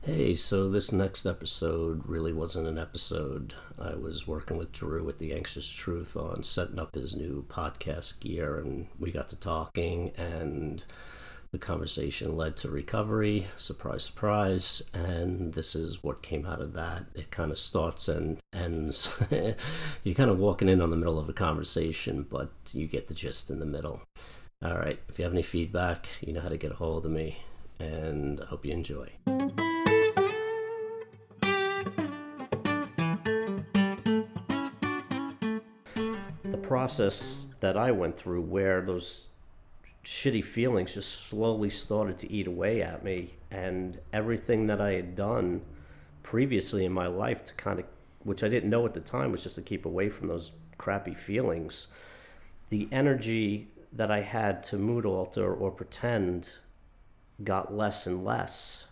Hey, so this next episode really wasn't an episode. I was working with Drew at The Anxious Truth on setting up his new podcast gear, and we got to talking, and the conversation led to recovery. Surprise, surprise. And this is what came out of that. It kind of starts and ends. You're kind of walking in on the middle of a conversation, but you get the gist in the middle. All right, if you have any feedback, you know how to get a hold of me, and I hope you enjoy. The process that I went through, where those shitty feelings just slowly started to eat away at me, and everything that I had done previously in my life to kind of, which I didn't know at the time, was just to keep away from those crappy feelings. The energy that I had to mood alter or pretend got less and less,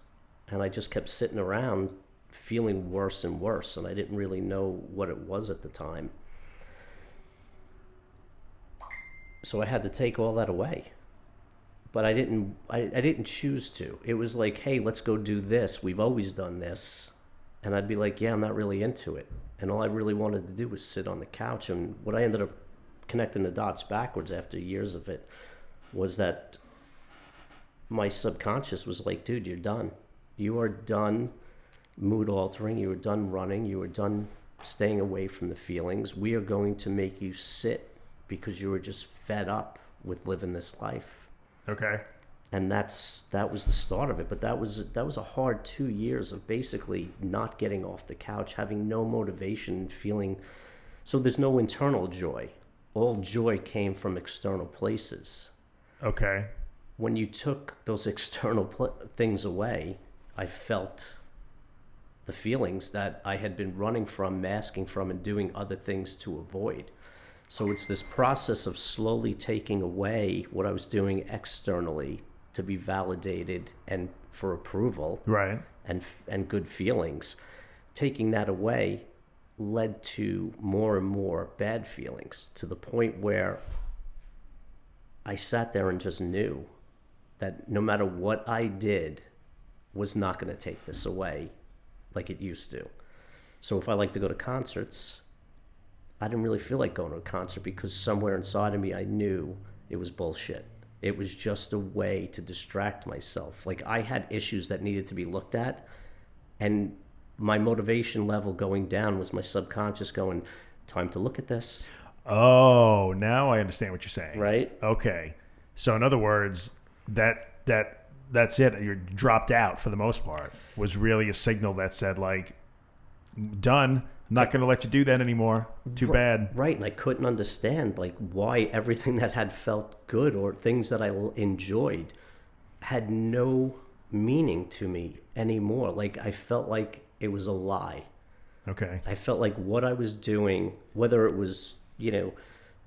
and I just kept sitting around feeling worse and worse, and I didn't really know what it was at the time. So I had to take all that away. But I didn't choose to. It was like, hey, let's go do this. We've always done this. And I'd be like, yeah, I'm not really into it. And all I really wanted to do was sit on the couch. And what I ended up connecting the dots backwards after years of it was that my subconscious was like, dude, you're done. You are done mood altering. You are done running. You are done staying away from the feelings. We are going to make you sit because you were just fed up with living this life. Okay. And that was the start of it. But that was a hard 2 years of basically not getting off the couch, having no motivation, feeling. So there's no internal joy. All joy came from external places. Okay. When you took those external things away, I felt the feelings that I had been running from, masking from, and doing other things to avoid. So it's this process of slowly taking away what I was doing externally to be validated and for approval, right, and good feelings. Taking that away led to more and more bad feelings, to the point where I sat there and just knew that no matter what I did was not going to take this away like it used to. So if I like to go to concerts, I didn't really feel like going to a concert because somewhere inside of me I knew it was bullshit. It was just a way to distract myself. Like, I had issues that needed to be looked at, and my motivation level going down was my subconscious going, time to look at this. Oh, now I understand what you're saying. Right? Okay. So in other words, that's it. You're dropped out for the most part. Was really a signal that said, like, done. I'm not going to let you do that anymore. Too bad. Right, and I couldn't understand like why everything that had felt good or things that I enjoyed had no meaning to me anymore. Like, I felt like it was a lie. Okay. I felt like what I was doing, whether it was,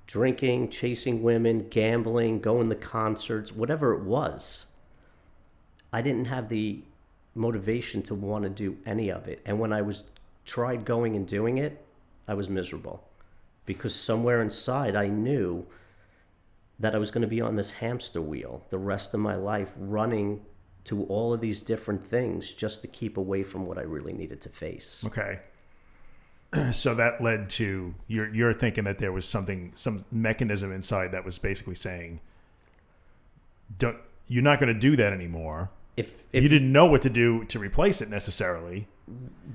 drinking, chasing women, gambling, going to concerts, whatever it was, I didn't have the motivation to want to do any of it. And when I tried going and doing it, I was miserable, because somewhere inside I knew that I was going to be on this hamster wheel the rest of my life, running to all of these different things just to keep away from what I really needed to face. Okay. So that led to you're thinking that there was some mechanism inside that was basically saying, you're not going to do that anymore. If you didn't know what to do to replace it necessarily.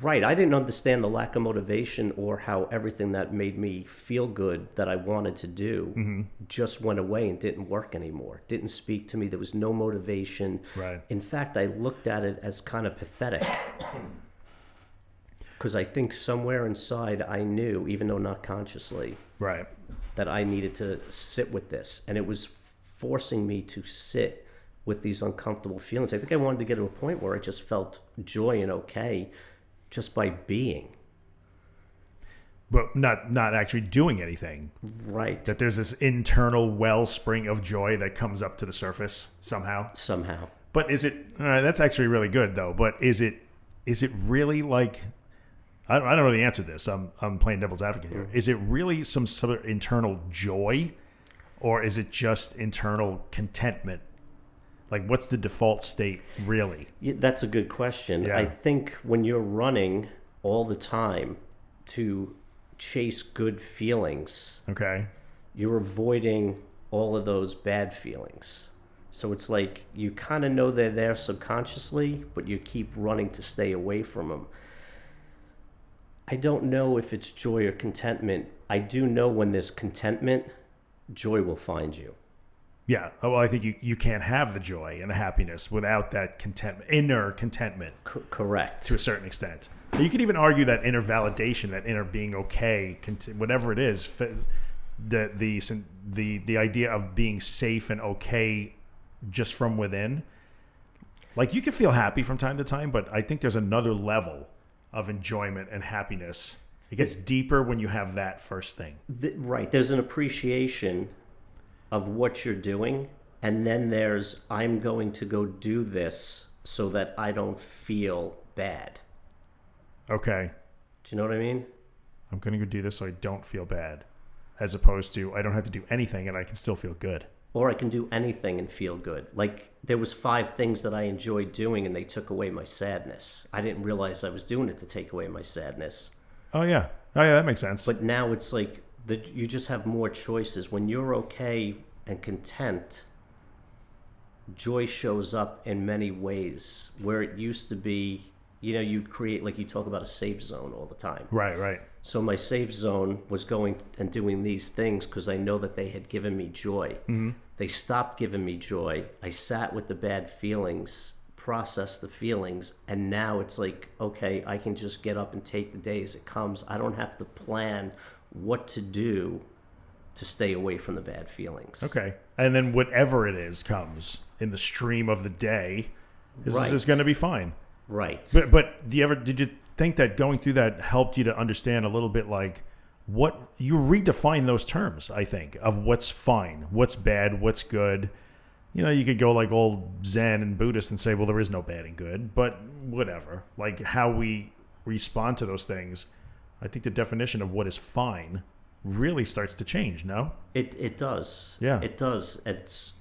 Right. I didn't understand the lack of motivation, or how everything that made me feel good that I wanted to do just went away and didn't work anymore. Didn't speak to me. There was no motivation. Right. In fact, I looked at it as kind of pathetic, because I think somewhere inside I knew, even though not consciously, right, that I needed to sit with this. And it was forcing me to sit with these uncomfortable feelings. I think I wanted to get to a point where I just felt joy and okay just by being. But not actually doing anything. Right. That there's this internal wellspring of joy that comes up to the surface somehow. But is it, that's actually really good though, but is it really like, I don't know the answer to this. I'm playing devil's advocate here. Is it really some sort of internal joy, or is it just internal contentment? Like, what's the default state, really? Yeah, that's a good question. Yeah. I think when you're running all the time to chase good feelings, Okay. you're avoiding all of those bad feelings. So it's like you kind of know they're there subconsciously, but you keep running to stay away from them. I don't know if it's joy or contentment. I do know when there's contentment, joy will find you. Yeah. Well, I think you can't have the joy and the happiness without that contentment, inner contentment. Correct. To a certain extent. You could even argue that inner validation, that inner being okay, whatever it is, the idea of being safe and okay just from within. Like, you can feel happy from time to time, but I think there's another level of enjoyment and happiness. It gets deeper when you have that first thing. Right. There's an appreciation of what you're doing, and then there's, I'm going to go do this so that I don't feel bad. Okay. Do you know what I mean? I'm going to go do this so I don't feel bad, as opposed to I don't have to do anything and I can still feel good. Or I can do anything and feel good. Like, there was 5 things that I enjoyed doing, and they took away my sadness. I didn't realize I was doing it to take away my sadness. Oh, yeah. Oh, yeah, that makes sense. But now it's like you just have more choices. When you're okay and content, joy shows up in many ways. Where it used to be, you'd create, like you talk about, a safe zone all the time. Right. So my safe zone was going and doing these things because I know that they had given me joy. Mm-hmm. They stopped giving me joy. I sat with the bad feelings, processed the feelings, and now it's like, okay, I can just get up and take the day as it comes. I don't have to plan what to do to stay away from the bad feelings. Okay. And then whatever it is comes in the stream of the day is going to be fine. Right. But did you think that going through that helped you to understand a little bit, like, what you redefine those terms, I think, of what's fine, what's bad, what's good. You could go like old Zen and Buddhist and say, well, there is no bad and good, but whatever. Like, how we respond to those things, I think the definition of what is fine really starts to change, no? It does. Yeah. It does. It's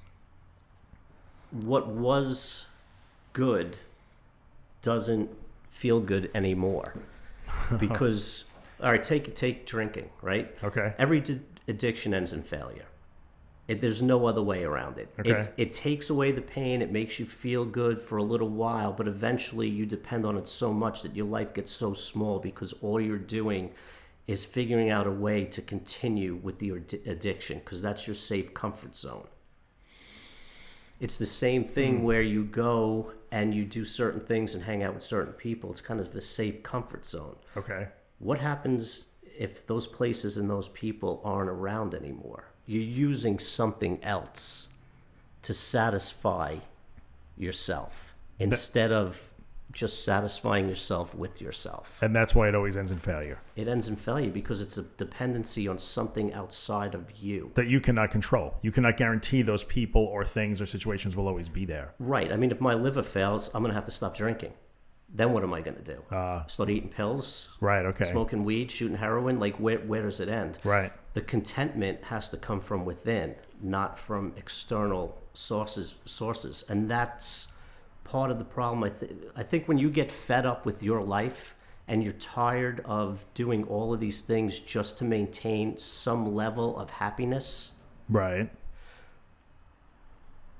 what was good doesn't feel good anymore. Because, all right, take drinking, right? Okay. Every addiction ends in failure. There's no other way around it. Okay. It takes away the pain. It makes you feel good for a little while, but eventually you depend on it so much that your life gets so small because all you're doing is figuring out a way to continue with the addiction because that's your safe comfort zone. It's the same thing where you go and you do certain things and hang out with certain people. It's kind of a safe comfort zone. Okay. What happens if those places and those people aren't around anymore? You're using something else to satisfy yourself instead of just satisfying yourself with yourself. And that's why it always ends in failure. It ends in failure because it's a dependency on something outside of you. That you cannot control. You cannot guarantee those people or things or situations will always be there. Right. I mean, if my liver fails, I'm going to have to stop drinking. Then what am I going to do? Start eating pills? Right, okay. Smoking weed, shooting heroin? Like, where does it end? Right. The contentment has to come from within, not from external sources. And that's part of the problem. I think when you get fed up with your life and you're tired of doing all of these things just to maintain some level of happiness, right,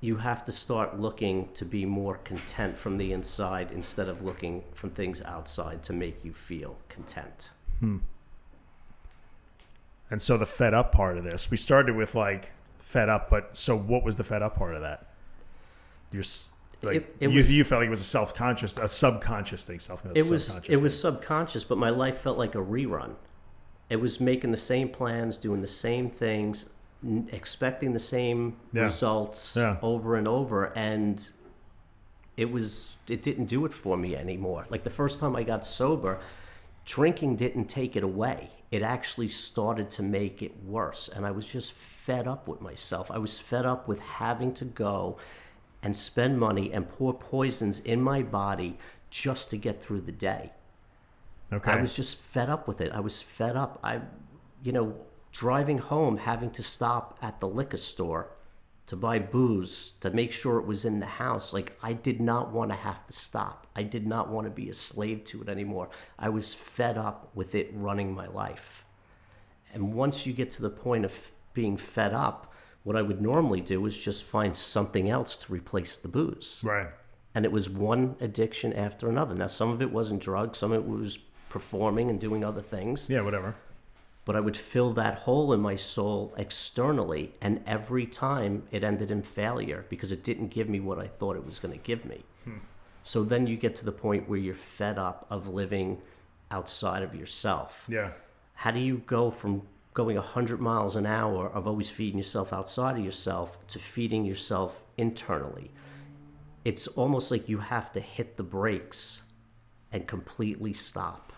you have to start looking to be more content from the inside instead of looking from things outside to make you feel content. And so the fed up part of this, we started with like fed up, but so what was the fed up part of that? You're like, you felt like it was a subconscious thing. It was subconscious, but my life felt like a rerun. It was making the same plans, doing the same things, expecting the same results over and over, and it didn't do it for me anymore. Like the first time I got sober, drinking didn't take it away. It actually started to make it worse, and I was just fed up with myself. I was fed up with having to go and spend money and pour poisons in my body just to get through the day. Okay. I was just fed up with it. I was fed up. Driving home, having to stop at the liquor store to buy booze, to make sure it was in the house. Like, I did not want to have to stop. I did not want to be a slave to it anymore. I was fed up with it running my life. And once you get to the point of being fed up, what I would normally do is just find something else to replace the booze. Right. And it was one addiction after another. Now, some of it wasn't drugs. Some of it was performing and doing other things. Yeah, whatever. But I would fill that hole in my soul externally, and every time it ended in failure because it didn't give me what I thought it was going to give me. So then you get to the point where you're fed up of living outside of yourself. Yeah. How do you go from going 100 miles an hour of always feeding yourself outside of yourself to feeding yourself internally? It's almost like you have to hit the brakes and completely stop.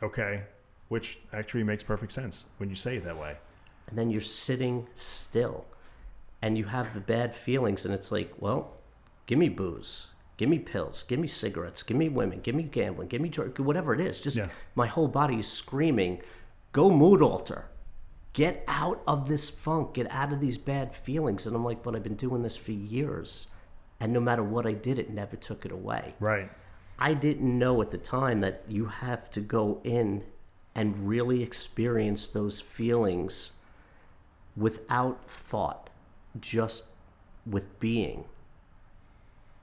Okay. Which actually makes perfect sense when you say it that way. And then you're sitting still and you have the bad feelings, and it's like, well, give me booze, give me pills, give me cigarettes, give me women, give me gambling, give me drugs, whatever it is. Just my whole body is screaming, go mood alter. Get out of this funk. Get out of these bad feelings. And I'm like, but I've been doing this for years. And no matter what I did, it never took it away. Right. I didn't know at the time that you have to go in and really experience those feelings without thought, just with being.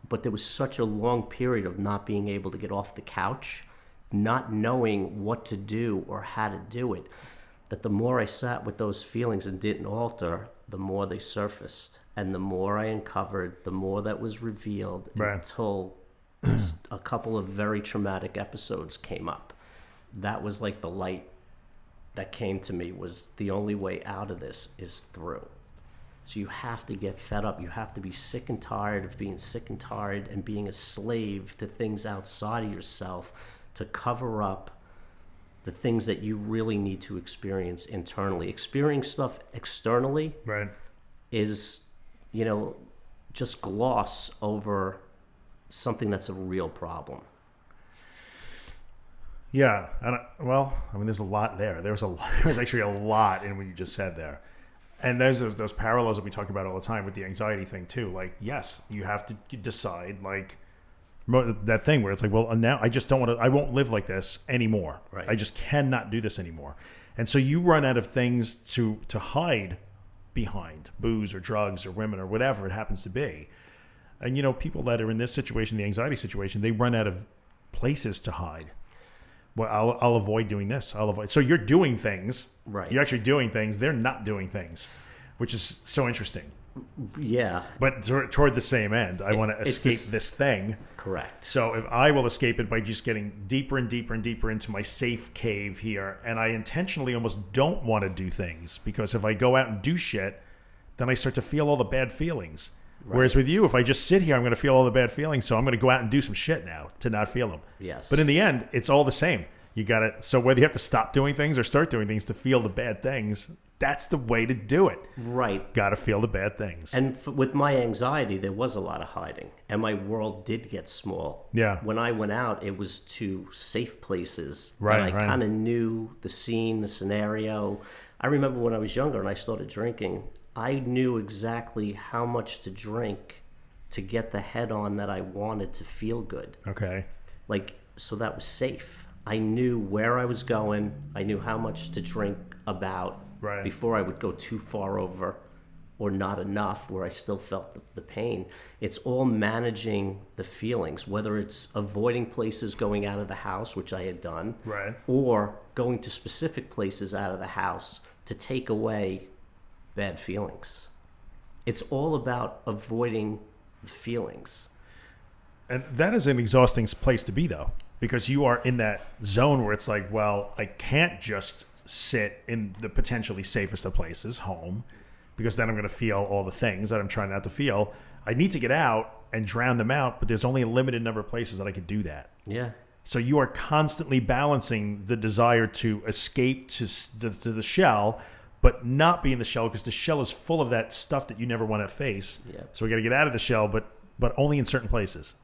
But there was such a long period of not being able to get off the couch, not knowing what to do or how to do it, that the more I sat with those feelings and didn't alter, the more they surfaced. And the more I uncovered, the more that was revealed, until a couple of very traumatic episodes came up. That was like the light that came to me, was the only way out of this is through. So you have to get fed up. You have to be sick and tired of being sick and tired and being a slave to things outside of yourself to cover up the things that you really need to experience internally. Experiencing stuff externally is, just gloss over something that's a real problem. Yeah. There's a lot there. There's actually a lot in what you just said there. And there's those parallels that we talk about all the time with the anxiety thing too. Like, yes, you have to decide, like, that thing where it's like, well, now I just don't want to, I won't live like this anymore. Right. I just cannot do this anymore. And so you run out of things to hide behind, booze or drugs or women or whatever it happens to be. And, people that are in this situation, the anxiety situation, they run out of places to hide. Well, I'll avoid doing this. So you're doing things. Right. You're actually doing things. They're not doing things, which is so interesting. Yeah. But toward the same end, I want to escape this thing. Correct. So if I will escape it by just getting deeper and deeper and deeper into my safe cave here, and I intentionally almost don't want to do things, because if I go out and do shit, then I start to feel all the bad feelings. Right. Whereas with you, if I just sit here, I'm going to feel all the bad feelings. So I'm going to go out and do some shit now to not feel them. Yes. But in the end, it's all the same. You got it. So whether you have to stop doing things or start doing things to feel the bad things, that's the way to do it. Right. Got to feel the bad things. And with my anxiety, there was a lot of hiding. And my world did get small. Yeah. When I went out, it was to safe places. Right. And I kind of knew the scene, the scenario. I remember when I was younger and I started drinking, I knew exactly how much to drink to get the head on that I wanted to feel good. Okay. So that was safe. I knew where I was going. I knew how much to drink about before I would go too far over or not enough where I still felt the pain. It's all managing the feelings, whether it's avoiding places going out of the house, which I had done, or going to specific places out of the house to take away bad feelings. It's all about avoiding the feelings. And that is an exhausting place to be, though, because you are in that zone where it's like, well, I can't just sit in the potentially safest of places, home, because then I'm going to feel all the things that I'm trying not to feel. I need to get out and drown them out, but there's only a limited number of places that I could do that. Yeah. So you are constantly balancing the desire to escape to the shell, but not be in the shell, because the shell is full of that stuff that you never want to face. Yeah. So we got to get out of the shell, but only in certain places.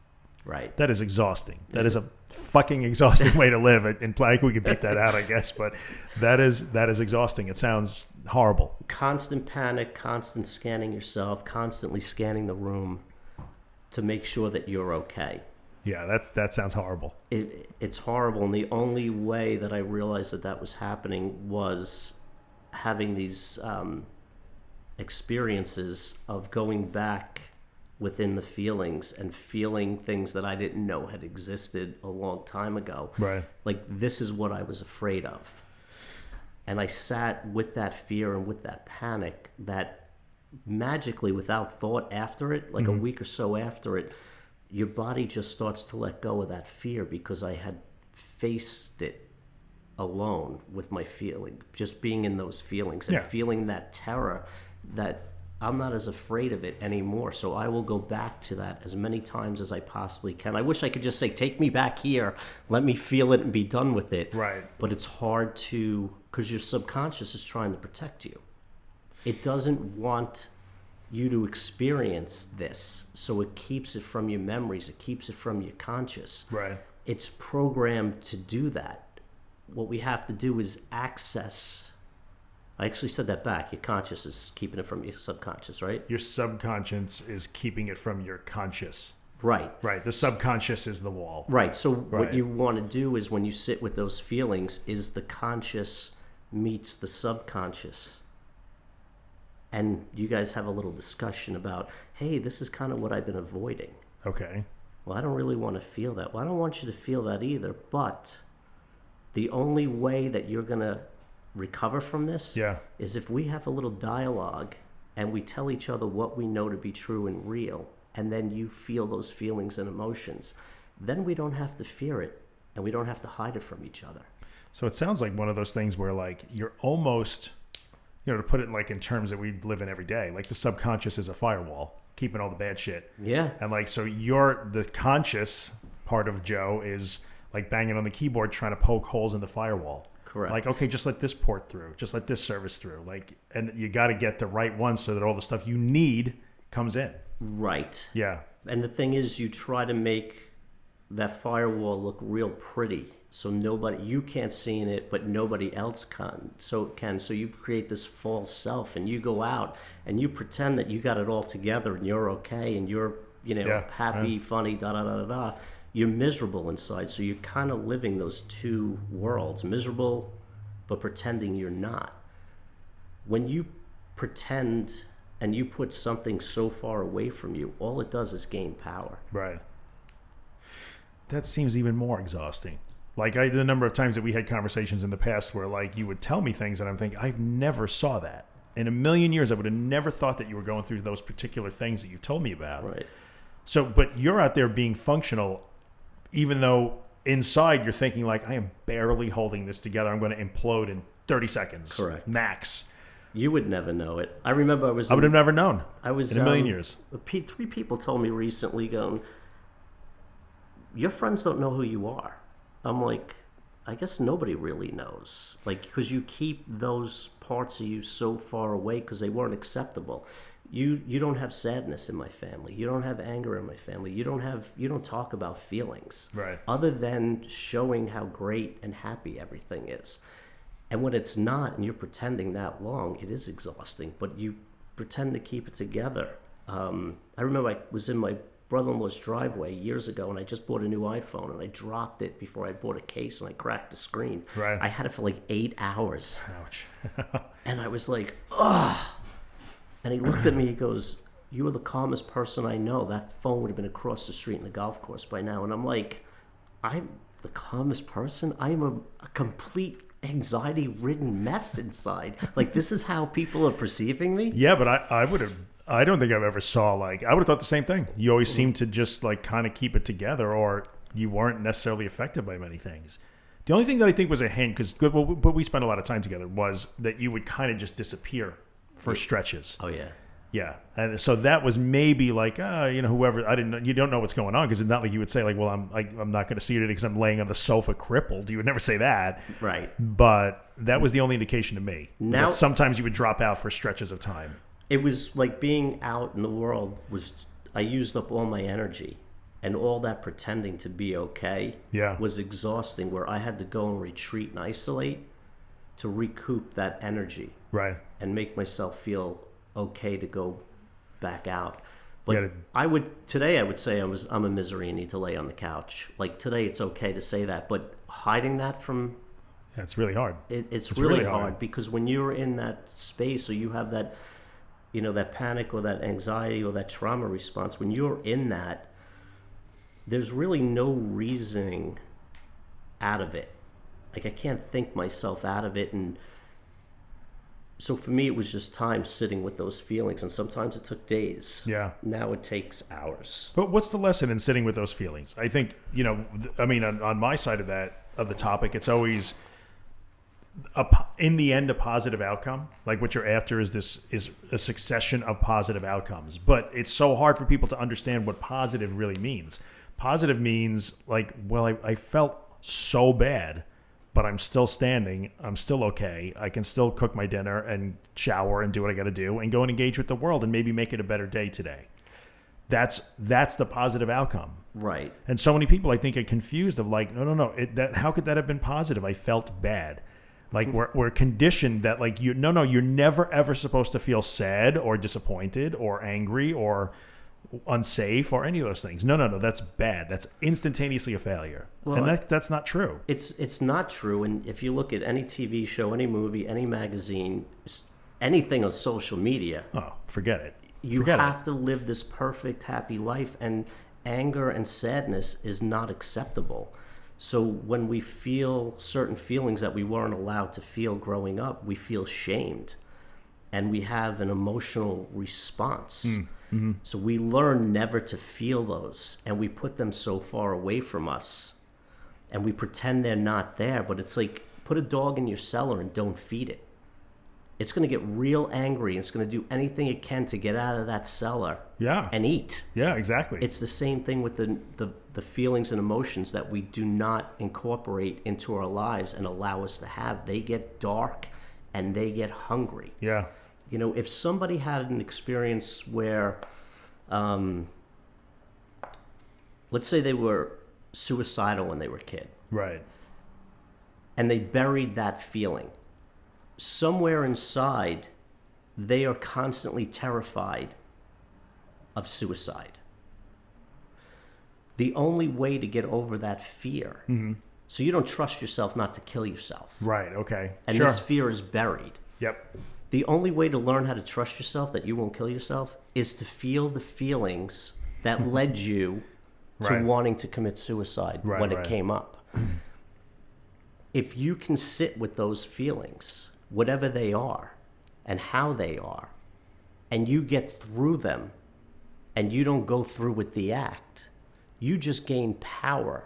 Right. That is exhausting. That is a fucking exhausting way to live. And we can beat that out, I guess. But that is exhausting. It sounds horrible. Constant panic, constant scanning yourself, constantly scanning the room to make sure that you're okay. Yeah, that sounds horrible. It's horrible. And the only way that I realized that was happening was having these experiences of going back within the feelings and feeling things that I didn't know had existed a long time ago. Right. Like, this is what I was afraid of. And I sat with that fear and with that panic that magically, without thought after it, like a week or so after it, your body just starts to let go of that fear because I had faced it alone with my feeling, just being in those feelings and feeling that terror that I'm not as afraid of it anymore. So I will go back to that as many times as I possibly can. I wish I could just say, take me back here, let me feel it and be done with it. Right. But it's hard to, because your subconscious is trying to protect you. It doesn't want you to experience this. So it keeps it from your memories. It keeps it from your conscious. Right. It's programmed to do that. What we have to do is access. I actually said that back. Your conscious is keeping it from your subconscious, right? Your subconscious is keeping it from your conscious. Right. Right. The subconscious is the wall. Right. So what you want to do is when you sit with those feelings is the conscious meets the subconscious. And you guys have a little discussion about, hey, this is kind of what I've been avoiding. Okay. Well, I don't really want to feel that. Well, I don't want you to feel that either. But the only way that you're going to recover from this is if we have a little dialogue and we tell each other what we know to be true and real, and then you feel those feelings and emotions. Then we don't have to fear it, and we don't have to hide it from each other. So it sounds like one of those things where, like, you're almost, to put it like in terms that we live in every day, like the subconscious is a firewall, keeping all the bad shit. Yeah. And like, so the conscious part of Joe is like banging on the keyboard trying to poke holes in the firewall. Correct. Like, okay, just let this port through, just let this service through. Like, and you got to get the right one so that all the stuff you need comes in. Right. Yeah. And the thing is, you try to make that firewall look real pretty, so you can't see in it, but nobody else can. So you create this false self, and you go out and you pretend that you got it all together and you're okay and you're happy, funny, da da da da da. You're miserable inside, so you're kind of living those two worlds, miserable but pretending you're not. When you pretend and you put something so far away from you, all it does is gain power. Right. That seems even more exhausting. Like, the number of times that we had conversations in the past where, like, you would tell me things and I'm thinking, I've never saw that. In a million years, I would have never thought that you were going through those particular things that you've told me about. Right. So, but you're out there being functional, even though inside you're thinking, like, I am barely holding this together. I'm going to implode in 30 seconds. Correct. Max. You would never know it. I remember I would have never known. I was in a million years. 3 people told me recently, going, your friends don't know who you are. I'm like, I guess nobody really knows. Like, because you keep those parts of you so far away because they weren't acceptable. You don't have sadness in my family. You don't have anger in my family. You don't talk about feelings. Right. Other than showing how great and happy everything is. And when it's not, and you're pretending that long, it is exhausting. But you pretend to keep it together. I remember I was in my brother-in-law's driveway years ago, and I just bought a new iPhone, and I dropped it before I bought a case, and I cracked the screen. Right. I had it for like 8 hours. Ouch. And I was like, ugh. And he looked at me, he goes, you are the calmest person I know. That phone would have been across the street in the golf course by now. And I'm like, I'm the calmest person? I'm a complete anxiety-ridden mess inside. Like, this is how people are perceiving me? Yeah, but I don't think I've ever saw, like, I would have thought the same thing. You always seem to just, like, kind of keep it together, or you weren't necessarily affected by many things. The only thing that I think was a hint, but we spent a lot of time together, was that you would kind of just disappear for stretches. Oh, yeah. Yeah. And so that was maybe like, whoever, I didn't know, you don't know what's going on, because it's not like you would say, like, well, I'm not going to see it because I'm laying on the sofa crippled. You would never say that. Right. But that was the only indication to me. Now, that sometimes you would drop out for stretches of time. It was like being out in the world I used up all my energy. And all that pretending to be okay was exhausting, where I had to go and retreat and isolate to recoup that energy. Right. And make myself feel okay to go back out. But I would say I'm a misery and need to lay on the couch. Like today it's okay to say that, but hiding that from it's really hard. It's really hard because when you're in that space, or you have that, that panic or that anxiety or that trauma response, when you're in that, there's really no reasoning out of it. Like I can't think myself out of it. And so for me, it was just time sitting with those feelings. And sometimes it took days. Yeah. Now it takes hours. But what's the lesson in sitting with those feelings? I think, on my side of the topic, it's always in the end a positive outcome. Like what you're after is a succession of positive outcomes. But it's so hard for people to understand what positive really means. Positive means like, well, I felt so bad, but I'm still standing. I'm still okay. I can still cook my dinner and shower and do what I got to do and go and engage with the world and maybe make it a better day today. That's the positive outcome. Right. And so many people, I think, are confused of like, no. How could that have been positive? I felt bad. Like we're conditioned that like you're never ever supposed to feel sad or disappointed or angry or unsafe or any of those things. No, that's bad. That's instantaneously a failure. Well, and that's not true. It's not true. And if you look at any TV show, any movie, any magazine, anything on social media, forget it. You have to live this perfect, happy life, and anger and sadness is not acceptable. So when we feel certain feelings that we weren't allowed to feel growing up, we feel shamed, and we have an emotional response. Mm-hmm. So we learn never to feel those, and we put them so far away from us, and we pretend they're not there. But it's like, put a dog in your cellar and don't feed it. It's going to get real angry, and it's going to do anything it can to get out of that cellar and eat. Yeah, exactly. It's the same thing with the feelings and emotions that we do not incorporate into our lives and allow us to have. They get dark and they get hungry. Yeah. If somebody had an experience where, let's say they were suicidal when they were a kid. Right. And they buried that feeling. Somewhere inside, they are constantly terrified of suicide. The only way to get over that fear, so you don't trust yourself not to kill yourself. Right, okay. And this fear is buried. Yep. The only way to learn how to trust yourself that you won't kill yourself is to feel the feelings that led you to wanting to commit suicide when it came up. If you can sit with those feelings, whatever they are and how they are, and you get through them and you don't go through with the act, you just gain power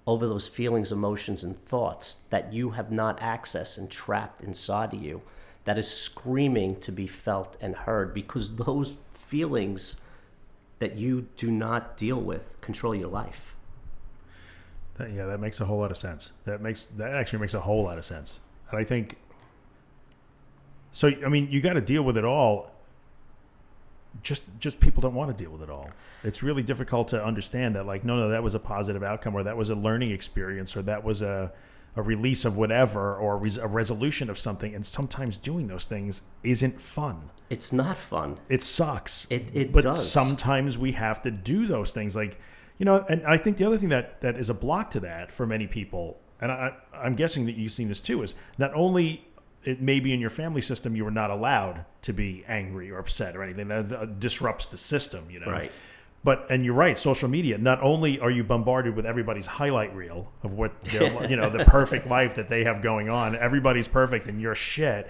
over those feelings, emotions, and thoughts that you have not accessed and trapped inside of you, that is screaming to be felt and heard, because those feelings that you do not deal with control your life. That makes a whole lot of sense. That actually makes a whole lot of sense. And I think, so, I mean, you got to deal with it all. Just people don't want to deal with it all. It's really difficult to understand that, like, no, that was a positive outcome, or that was a learning experience, or that was a release of whatever, or a resolution of something. And sometimes doing those things isn't fun. It's not fun. It sucks. But does. Sometimes we have to do those things. Like, and I think the other thing that is a block to that for many people, and I'm guessing that you've seen this too, is not only it may be in your family system you were not allowed to be angry or upset or anything. That disrupts the system, Right. And you're right, social media, not only are you bombarded with everybody's highlight reel of what their, the perfect life that they have going on. Everybody's perfect and you're shit,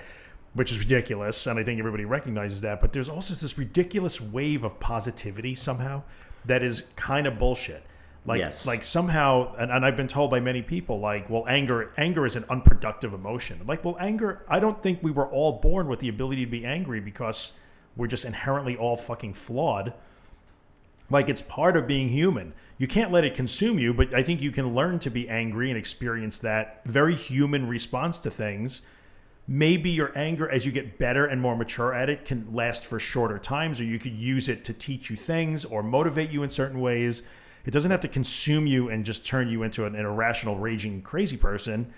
which is ridiculous. And I think everybody recognizes that. But there's also this ridiculous wave of positivity somehow that is kind of bullshit. Like somehow, and I've been told by many people, like, well, anger is an unproductive emotion. Like, well, anger, I don't think we were all born with the ability to be angry because we're just inherently all fucking flawed. Like, it's part of being human. You can't let it consume you, but I think you can learn to be angry and experience that very human response to things maybe your anger, as you get better and more mature at it, can last for shorter times, or you could use it to teach you things or motivate you in certain ways. It doesn't have to consume you and just turn you into an irrational, raging, crazy person.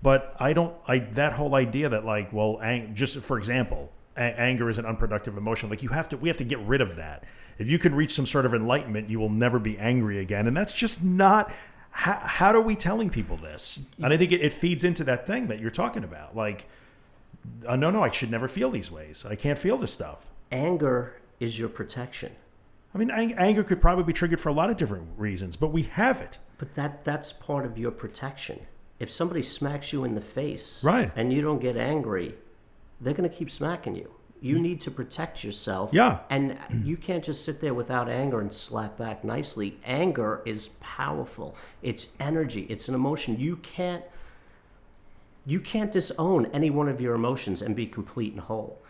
But that whole idea that like, well, just for example, anger is an unproductive emotion. Like we have to get rid of that. If you can reach some sort of enlightenment, you will never be angry again. And that's just not, how are we telling people this? And I think it feeds into that thing that you're talking about. Like, no, I should never feel these ways. I can't feel this stuff. Anger is your protection. I mean, anger could probably be triggered for a lot of different reasons, but we have it. But that's part of your protection. If somebody smacks you in the face, right, and you don't get angry, they're going to keep smacking you. You need to protect yourself. Yeah. And you can't just sit there without anger and slap back nicely. Anger is powerful. It's energy. It's an emotion. You can't disown any one of your emotions and be complete and whole.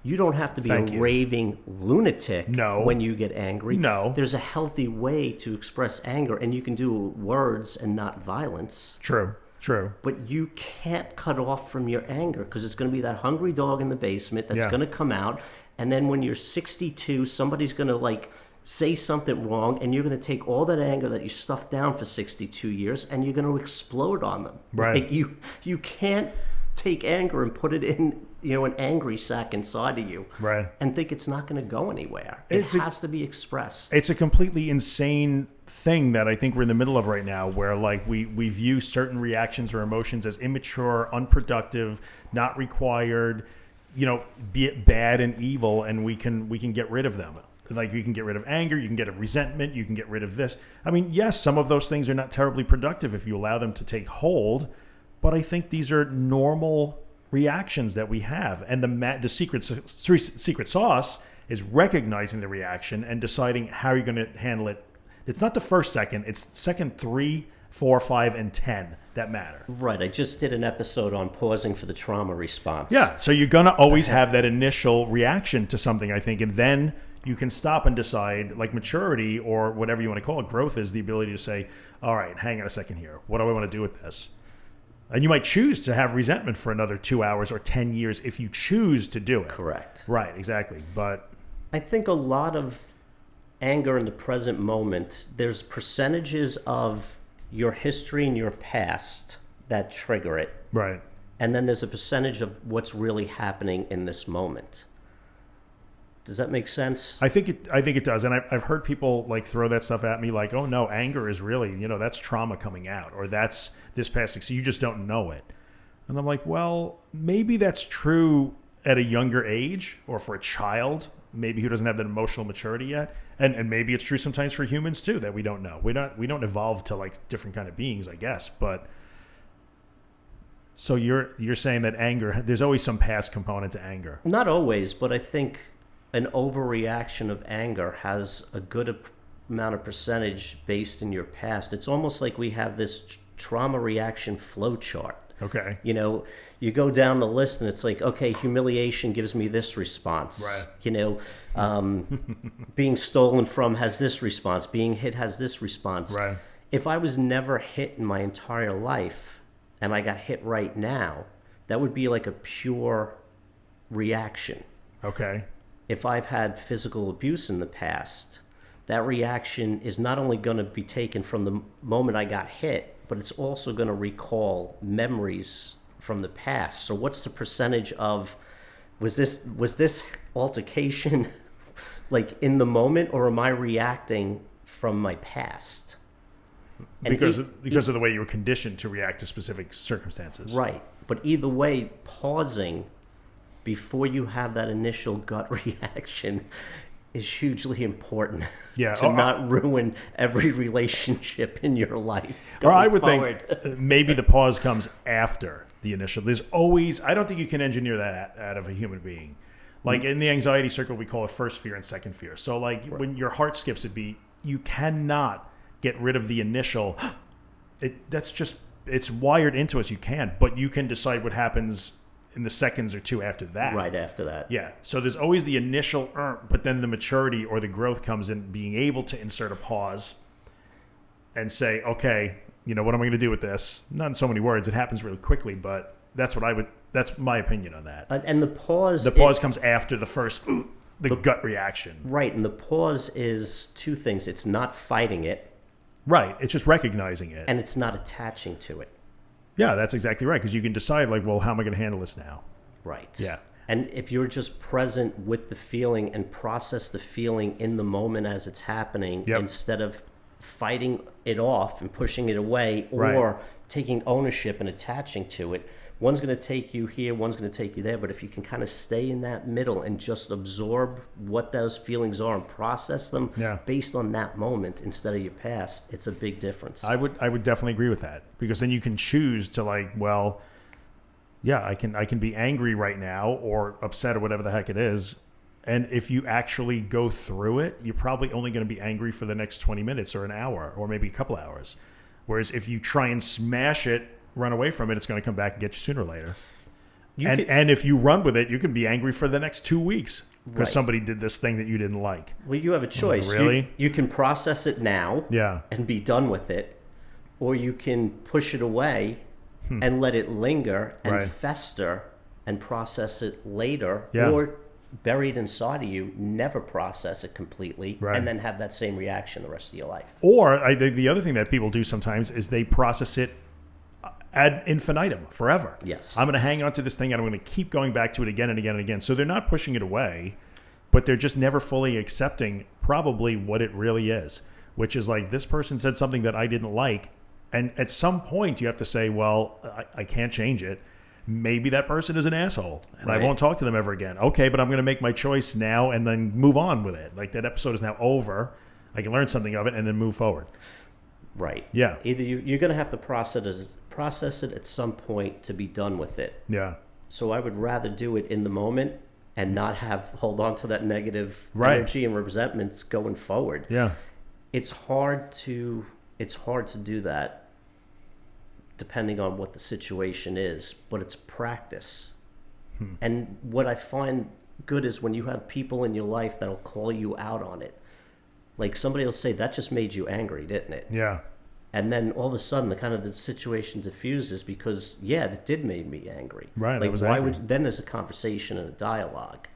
You don't have to be raving lunatic when you get angry. No. There's a healthy way to express anger, and you can do words and not violence. True. But you can't cut off from your anger, because it's going to be that hungry dog in the basement that's going to come out. And then when you're 62, somebody's going to like say something wrong, and you're going to take all that anger that you stuffed down for 62 years and you're going to explode on them. Right. Like you can't take anger and put it in, an angry sack inside of you, right, and think it's not going to go anywhere. It has to be expressed. It's a completely insane thing that I think we're in the middle of right now, where like we view certain reactions or emotions as immature, unproductive, not required, be it bad and evil, and we can get rid of them. Like you can get rid of anger, you can get rid of resentment, you can get rid of this. I mean, yes, some of those things are not terribly productive if you allow them to take hold, but I think these are normal reactions that we have, and the secret sauce is recognizing the reaction and deciding how you're going to handle it. It's not the first second; it's second 3, 4, 5, and 10 that matter. Right. I just did an episode on pausing for the trauma response. Yeah. So you're going to always have that initial reaction to something, I think, and then you can stop and decide, like maturity or whatever you want to call it. Growth is the ability to say, "All right, hang on a second here. What do I want to do with this?" And you might choose to have resentment for another 2 hours or 10 years if you choose to do it. Correct. Right, exactly. But I think a lot of anger in the present moment, there's percentages of your history and your past that trigger it. Right. And then there's a percentage of what's really happening in this moment. Does that make sense? I think it does. And I've heard people like throw that stuff at me like, oh no, anger is really, that's trauma coming out, or that's this past, so you just don't know it. And I'm like, well, maybe that's true at a younger age, or for a child, maybe who doesn't have that emotional maturity yet. And maybe it's true sometimes for humans too, that we don't know. We don't evolve to like different kind of beings, I guess. But so you're saying that anger, there's always some past component to anger. Not always, but I think an overreaction of anger has a good amount of percentage based in your past. It's almost like we have this trauma reaction flow chart. Okay. You go down the list and it's like, okay, humiliation gives me this response. Right. Being stolen from has this response. Being hit has this response. Right. If I was never hit in my entire life and I got hit right now, that would be like a pure reaction. Okay. If I've had physical abuse in the past, that reaction is not only going to be taken from the moment I got hit, but it's also going to recall memories from the past. So what's the percentage of, was this altercation like in the moment, or am I reacting from my past? And because of the way you were conditioned to react to specific circumstances. Right. But either way, pausing before you have that initial gut reaction is hugely important to not ruin every relationship in your life. Or I would think maybe the pause comes after the initial. There's always, I don't think you can engineer that out of a human being. Like in the anxiety circle, we call it first fear and second fear. So like when your heart skips a beat, you cannot get rid of the initial. It's wired into us. You can, but you can decide what happens in the seconds or two after that. Right after that. Yeah. So there's always the initial, but then the maturity or the growth comes in being able to insert a pause and say, okay, what am I going to do with this? Not in so many words. It happens really quickly, but that's what I That's my opinion on that. And the pause... The pause comes after the first, the gut reaction. Right, and the pause is two things. It's not fighting it. Right, it's just recognizing it. And it's not attaching to it. Yeah, that's exactly right, because you can decide, like, well, how am I going to handle this now? Right. Yeah. And if you're just present with the feeling and process the feeling in the moment as it's happening, instead of fighting it off and pushing it away, or taking ownership and attaching to it, one's going to take you here, one's going to take you there. But if you can kind of stay in that middle and just absorb what those feelings are and process them based on that moment instead of your past, it's a big difference. I would definitely agree with that, because then you can choose to, like, well, yeah, I can be angry right now or upset or whatever the heck it is. And if you actually go through it, you're probably only going to be angry for the next 20 minutes or an hour or maybe a couple hours. Whereas if you try and smash it, run away from it, it's going to come back and get you sooner or later. And if you run with it, you can be angry for the next 2 weeks because somebody did this thing that you didn't like. Well, you have a choice. Really? You can process it now and be done with it, or you can push it away and let it linger and fester and process it later, or bury it inside of you, never process it completely, and then have that same reaction the rest of your life. Or the other thing that people do sometimes is they process it ad infinitum, forever. Yes. I'm going to hang on to this thing and I'm going to keep going back to it again and again and again. So they're not pushing it away, but they're just never fully accepting probably what it really is, which is like, this person said something that I didn't like. And at some point you have to say, well, I can't change it. Maybe that person is an asshole and I won't talk to them ever again. Okay, but I'm going to make my choice now and then move on with it. Like, that episode is now over. I can learn something of it and then move forward. Right. Yeah. Either you're going to have to process it at some point to be done with it. Yeah. So I would rather do it in the moment and not hold on to that negative energy and resentments going forward. Yeah. It's hard to do that depending on what the situation is, but it's practice. And what I find good is when you have people in your life that'll call you out on it. Like, somebody will say, that just made you angry, didn't it? Yeah. And then all of a sudden the situation diffuses because, it did make me angry. Right. Like, I was why angry. then there's a conversation and a dialogue.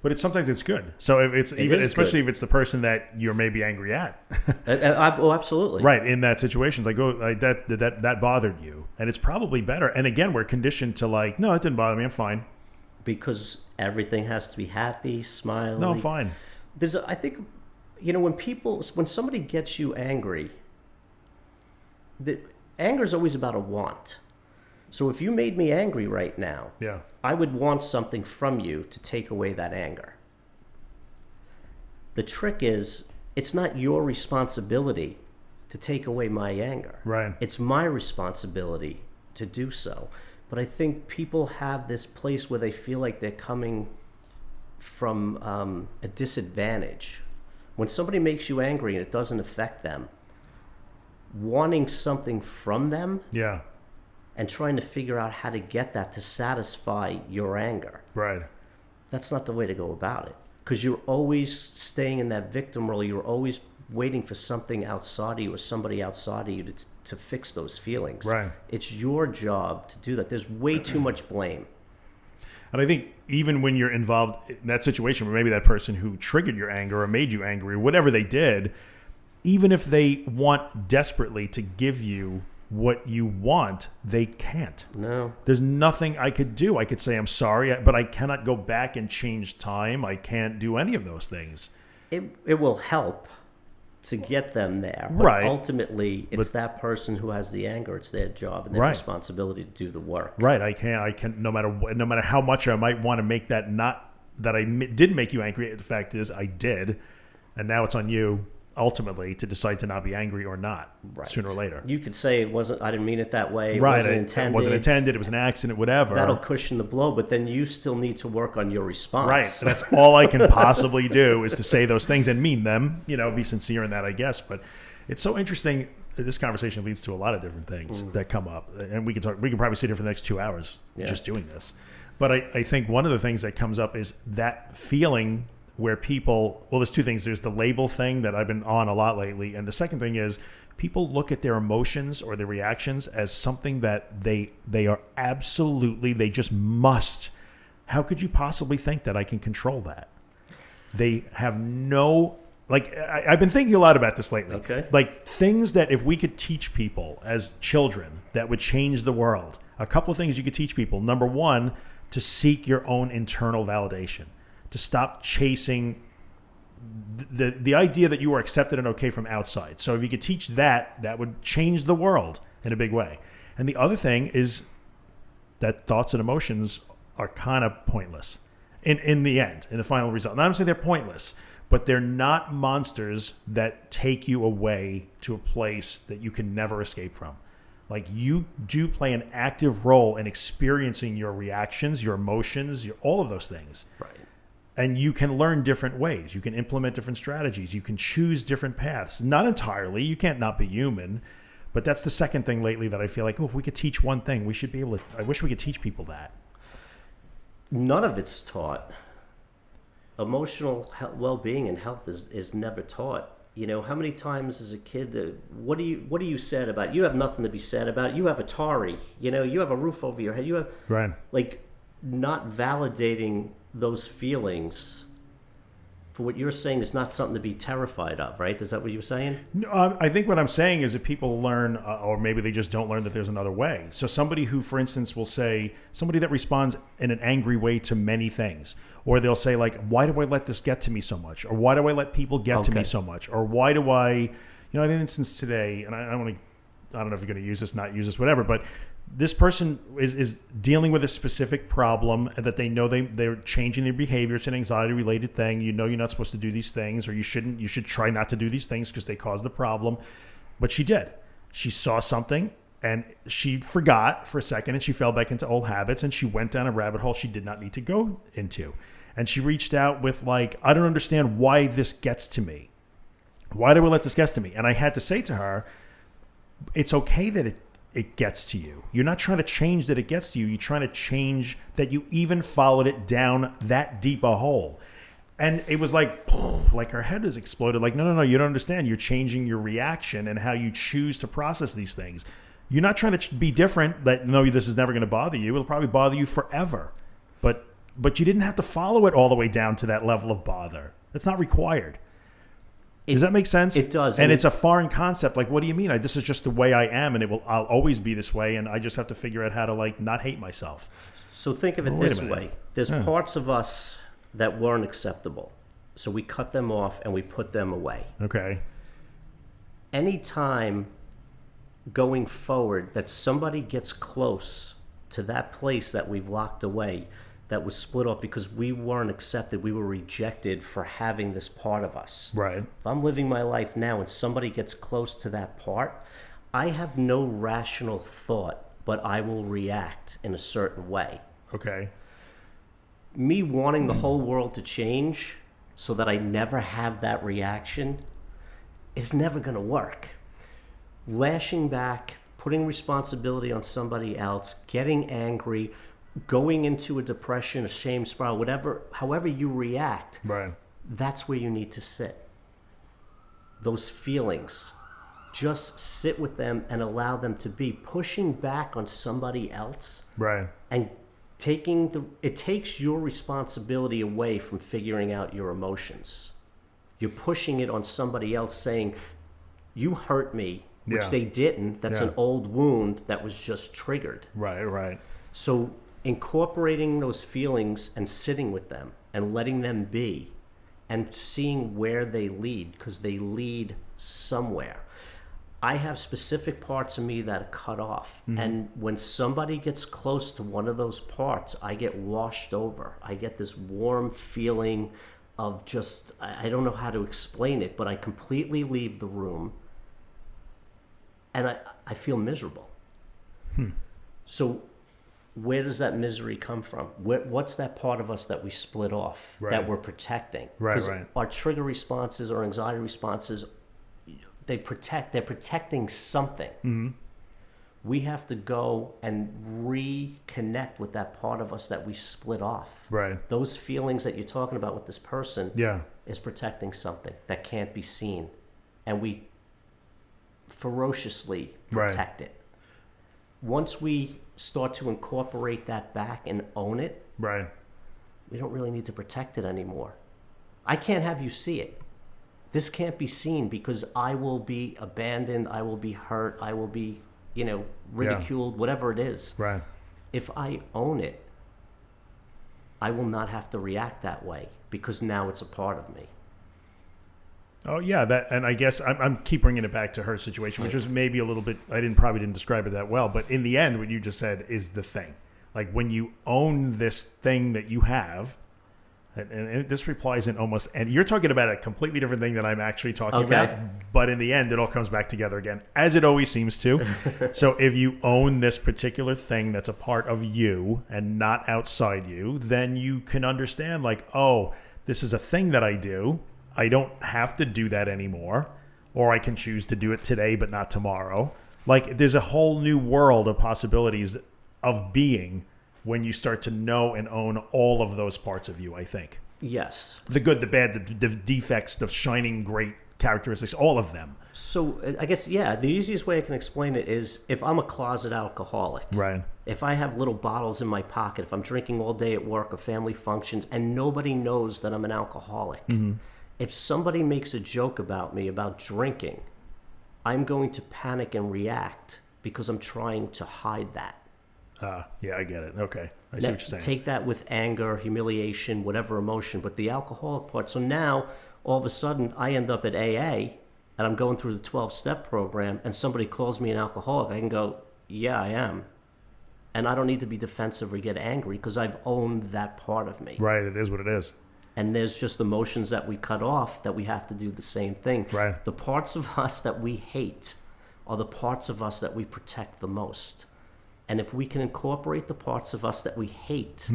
But sometimes it's good. So if it's especially if it's the person that you're maybe angry at. Oh, absolutely. Right. In that situation, it's like, that bothered you. And it's probably better. And again, we're conditioned to, like, no, it didn't bother me. I'm fine. Because everything has to be happy, smiling. No, I'm fine. I think, when somebody gets you angry, anger is always about a want. So if you made me angry right now, I would want something from you to take away that anger. The trick is, it's not your responsibility to take away my anger. Right. It's my responsibility to do so. But I think people have this place where they feel like they're coming from a disadvantage. When somebody makes you angry and it doesn't affect them, wanting something from them and trying to figure out how to get that to satisfy your anger. Right. That's not the way to go about it. Because you're always staying in that victim role. You're always waiting for something outside of you or somebody outside of you to fix those feelings. Right. It's your job to do that. There's way too much blame. And I think even when you're involved in that situation where maybe that person who triggered your anger or made you angry, whatever they did, even if they want desperately to give you what you want, they can't. No. There's nothing I could do. I could say, I'm sorry, but I cannot go back and change time. I can't do any of those things. It will help to get them there. But ultimately, it's that person who has the anger. It's their job and their responsibility to do the work. Right. I can't, no matter how much I might want to make that I did make you angry. The fact is I did. And now it's on you ultimately to decide to not be angry or not sooner or later. You could say I didn't mean it that way. It wasn't intended. It wasn't intended. It was an accident, whatever. That'll cushion the blow, but then you still need to work on your response. Right. So that's all I can possibly do is to say those things and mean them, be sincere in that, I guess. But it's so interesting. This conversation leads to a lot of different things that come up, and we can probably sit here for the next 2 hours just doing this. But I think one of the things that comes up is that feeling where people, there's two things. There's the label thing that I've been on a lot lately. And the second thing is people look at their emotions or their reactions as something that they are absolutely, they just must. How could you possibly think that I can control that? They have no, like, I've been thinking a lot about this lately. Okay. Like, things that if we could teach people as children that would change the world. A couple of things you could teach people. Number one, to seek your own internal validation. To stop chasing the idea that you are accepted and okay from outside. So if you could teach that, that would change the world in a big way. And the other thing is that thoughts and emotions are kind of pointless in the end, in the final result. Not to say they're pointless, but they're not monsters that take you away to a place that you can never escape from. Like, you do play an active role in experiencing your reactions, your emotions, all of those things. Right. And you can learn different ways. You can implement different strategies. You can choose different paths. Not entirely. You can't not be human. But that's the second thing lately that I feel like, if we could teach one thing, we should be able to. I wish we could teach people that. None of it's taught. Emotional well-being and health is never taught. You know, how many times as a kid, what do you sad about? You have nothing to be sad about. You have Atari. You know, you have a roof over your head. You have, right. Like, not validating those feelings for what you're saying is not something to be terrified of, right? Is that what you're saying? No, I think what I'm saying is that people learn, or maybe they just don't learn, that there's another way. So somebody who, for instance, will say, somebody that responds in an angry way to many things, or they'll say, like, why do I let this get to me so much? Or why do I let people get to me so much? Or why do I, I had an instance today, and I don't know if you're going to use this, not use this, whatever, but this person is dealing with a specific problem that they know they're changing their behavior. It's an anxiety-related thing. You know you're not supposed to do these things, or you should try not to do these things because they cause the problem. But she did. She saw something, and she forgot for a second, and she fell back into old habits, and she went down a rabbit hole she did not need to go into. And she reached out with, like, I don't understand why this gets to me. Why do we let this get to me? And I had to say to her, it's okay that it gets to you. You're not trying to change that it gets to you. You're trying to change that you even followed it down that deep a hole. And it was like her head has exploded. Like, no, you don't understand. You're changing your reaction and how you choose to process these things. You're not trying to be different, that, no, this is never going to bother you. It'll probably bother you forever. But you didn't have to follow it all the way down to that level of bother. That's not required. Does that make sense? It does. And it's a foreign concept. Like, what do you mean? This is just the way I am, and I'll always be this way, and I just have to figure out how to, like, not hate myself. So think of it this way. There's parts of us that weren't acceptable. So we cut them off and we put them away. Okay. Anytime going forward that somebody gets close to that place that we've locked away, that was split off because we weren't accepted, we were rejected for having this part of us. Right. If I'm living my life now and somebody gets close to that part, I have no rational thought, but I will react in a certain way. Okay. Me wanting the whole world to change so that I never have that reaction is never going to work. Lashing back, putting responsibility on somebody else, getting angry, going into a depression, a shame spiral, however you react, right, that's where you need to sit. Those feelings, just sit with them and allow them to be. Pushing back on somebody else, right, and it takes your responsibility away from figuring out your emotions. You're pushing it on somebody else, saying, you hurt me, which they didn't. That's an old wound that was just triggered. Right. So incorporating those feelings and sitting with them and letting them be and seeing where they lead, because they lead somewhere. I have specific parts of me that are cut off. Mm-hmm. And when somebody gets close to one of those parts, I get washed over. I get this warm feeling of just, I don't know how to explain it, but I completely leave the room and I feel miserable. So where does that misery come from? What's that part of us that we split off, that we're protecting? Right. Our trigger responses or anxiety responses, they're protecting something. Mm-hmm. We have to go and reconnect with that part of us that we split off. Right. Those feelings that you're talking about with this person is protecting something that can't be seen. And we ferociously protect it. Once we start to incorporate that back and own it, right, we don't really need to protect it anymore. I can't have you see it. This can't be seen because I will be abandoned, I will be hurt, I will be, ridiculed, whatever it is. Right. If I own it, I will not have to react that way because now it's a part of me. Oh yeah, and I guess I'm keep bringing it back to her situation, which was maybe a little bit. I probably didn't describe it that well, but in the end, what you just said is the thing. Like when you own this thing that you have, and this replies in almost, and you're talking about a completely different thing that I'm actually talking about. But in the end, it all comes back together again, as it always seems to. So if you own this particular thing that's a part of you and not outside you, then you can understand like, oh, this is a thing that I do. I don't have to do that anymore, or I can choose to do it today but not tomorrow. Like there's a whole new world of possibilities of being when you start to know and own all of those parts of you, I think. Yes. The good, the bad, the defects, the shining great characteristics, all of them. So I guess, the easiest way I can explain it is if I'm a closet alcoholic. Right. If I have little bottles in my pocket, if I'm drinking all day at work or family functions and nobody knows that I'm an alcoholic. Mm-hmm. If somebody makes a joke about me about drinking, I'm going to panic and react because I'm trying to hide that. Yeah, I get it. Okay. I see what you're saying. Take that with anger, humiliation, whatever emotion, but the alcoholic part. So now, all of a sudden, I end up at AA, and I'm going through the 12-step program, and somebody calls me an alcoholic. I can go, yeah, I am. And I don't need to be defensive or get angry because I've owned that part of me. Right, it is what it is. And there's just emotions that we cut off that we have to do the same thing. Right. The parts of us that we hate are the parts of us that we protect the most. And if we can incorporate the parts of us that we hate,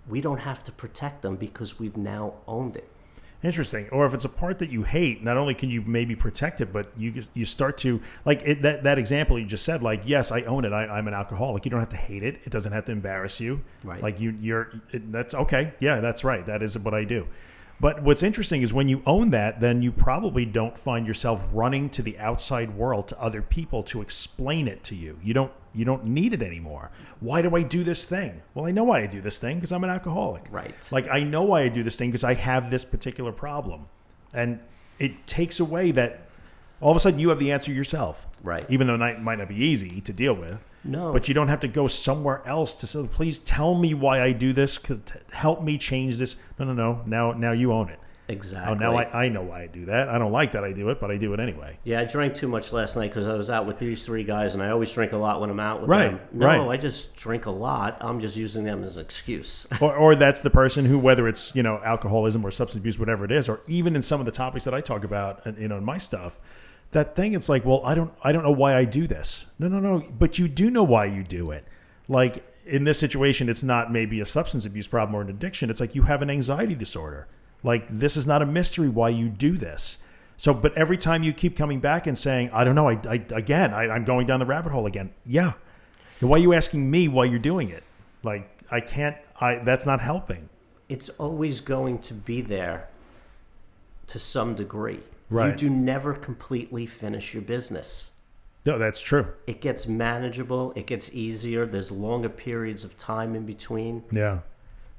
we don't have to protect them because we've now owned it. Interesting. Or if it's a part that you hate, not only can you maybe protect it, but you start to, like that example you just said, like, yes, I own it. I'm an alcoholic. You don't have to hate it. It doesn't have to embarrass you. Right. Like that's okay. Yeah, that's right. That is what I do. But what's interesting is when you own that, then you probably don't find yourself running to the outside world, to other people to explain it to you. You don't need it anymore. Why do I do this thing? Well, I know why I do this thing because I'm an alcoholic. Right. Like I know why I do this thing because I have this particular problem. And it takes away that all of a sudden you have the answer yourself. Right. Even though it might not be easy to deal with. No. But you don't have to go somewhere else to say, please tell me why I do this. Help me change this. No. Now you own it. Exactly. Oh, now I know why I do that. I don't like that I do it, but I do it anyway. Yeah, I drank too much last night because I was out with these three guys, and I always drink a lot when I'm out with right, them. No, right. I just drink a lot. I'm just using them as an excuse. or that's the person who, whether it's alcoholism or substance abuse, whatever it is, or even in some of the topics that I talk about, in my stuff, that thing, it's like, well, I don't know why I do this. No, but you do know why you do it. Like in this situation, it's not maybe a substance abuse problem or an addiction. It's like you have an anxiety disorder. Like, this is not a mystery why you do this. So, but every time you keep coming back and saying, I don't know, I'm going down the rabbit hole again. Yeah. Why are you asking me why you're doing it? Like, that's not helping. It's always going to be there to some degree. Right. You do never completely finish your business. No, that's true. It gets manageable. It gets easier. There's longer periods of time in between. Yeah.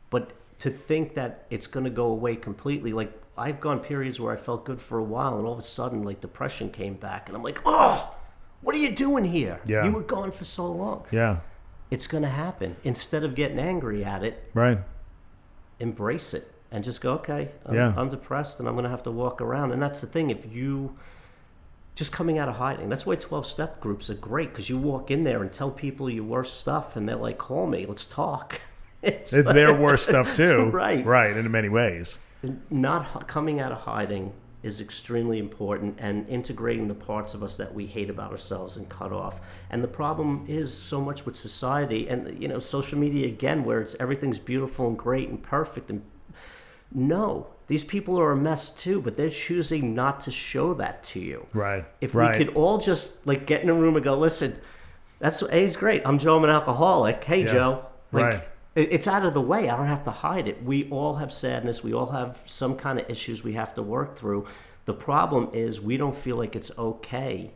But to think that it's going to go away completely, like I've gone periods where I felt good for a while and all of a sudden like depression came back and I'm like, oh, what are you doing here? Yeah. You were gone for so long. Yeah. It's going to happen. Instead of getting angry at it, right, embrace it and just go, okay, yeah. I'm depressed and I'm going to have to walk around. And that's the thing. If you just coming out of hiding, that's why 12-step groups are great, because you walk in there and tell people your worst stuff and they're like, call me, let's talk. It's their worst stuff too. Right. Right, in many ways. Not coming out of hiding is extremely important, and integrating the parts of us that we hate about ourselves and cut off. And the problem is so much with society and social media again, where everything's beautiful and great and perfect. And no, these people are a mess too, but they're choosing not to show that to you. Right. If we could all just get in a room and go, listen, it's great. I'm Joe. I'm an alcoholic. Hey, yeah. Joe. Right. It's out of the way. I don't have to hide it. We all have sadness. We all have some kind of issues we have to work through. The problem is we don't feel like it's okay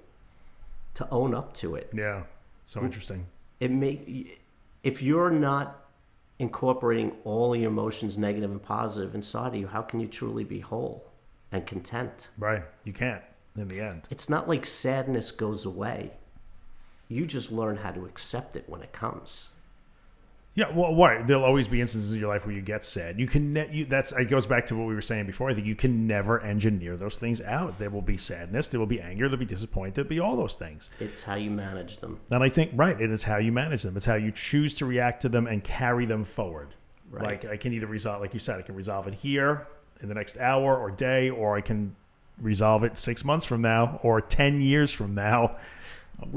to own up to it. Yeah. So interesting. If you're not incorporating all your emotions, negative and positive, inside of you, how can you truly be whole and content? Right. You can't in the end. It's not like sadness goes away. You just learn how to accept it when it comes. Yeah, well, right. There'll always be instances in your life where you get sad. You can. It goes back to what we were saying before. I think you can never engineer those things out. There will be sadness. There will be anger. There'll be disappointment. There'll be all those things. It's how you manage them. And I think, right, it is how you manage them. It's how you choose to react to them and carry them forward. Right. Like I can either resolve, like you said, I can resolve it here in the next hour or day, or I can resolve it 6 months from now or 10 years from now,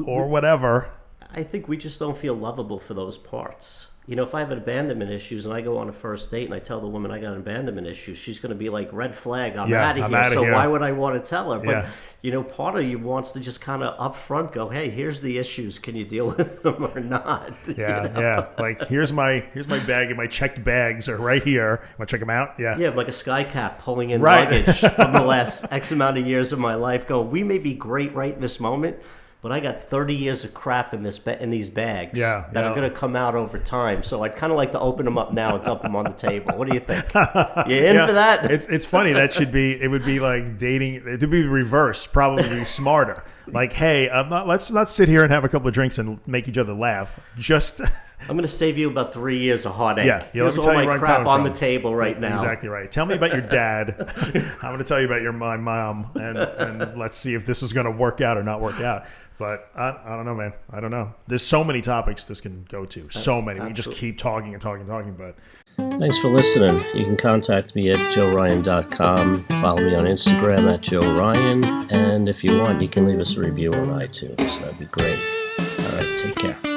or whatever. I think we just don't feel lovable for those parts. You know, if I have abandonment issues and I go on a first date and I tell the woman I got abandonment issues, she's going to be like, red flag, I'm out of here. So why would I want to tell her? But, you know, part of you wants to just kind of up front go, hey, here's the issues. Can you deal with them or not? Yeah, you know? yeah. Like, here's my bag, and my checked bags are right here. Want to check them out? Yeah. Yeah, like a sky cap pulling in luggage from the last X amount of years of my life. Go, we may be great right in this moment, but I got 30 years of crap in these bags that are going to come out over time. So I'd kind of like to open them up now and dump them on the table. What do you think? You in for that? It's funny. It would be like dating. It would be reverse, probably smarter. Like, hey, let's not sit here and have a couple of drinks and make each other laugh. Just I'm going to save you about 3 years of heartache. Yeah, here's all my crap on the table right now. Exactly right. Tell me about your dad. I'm going to tell you about my mom, and let's see if this is going to work out or not work out. But I don't know, man. I don't know. There's so many topics this can go to. So many. We just keep talking and talking and talking. But thanks for listening. You can contact me at joeryan.com. Follow me on Instagram at joeryan. And if you want, you can leave us a review on iTunes. That'd be great. All right. Take care.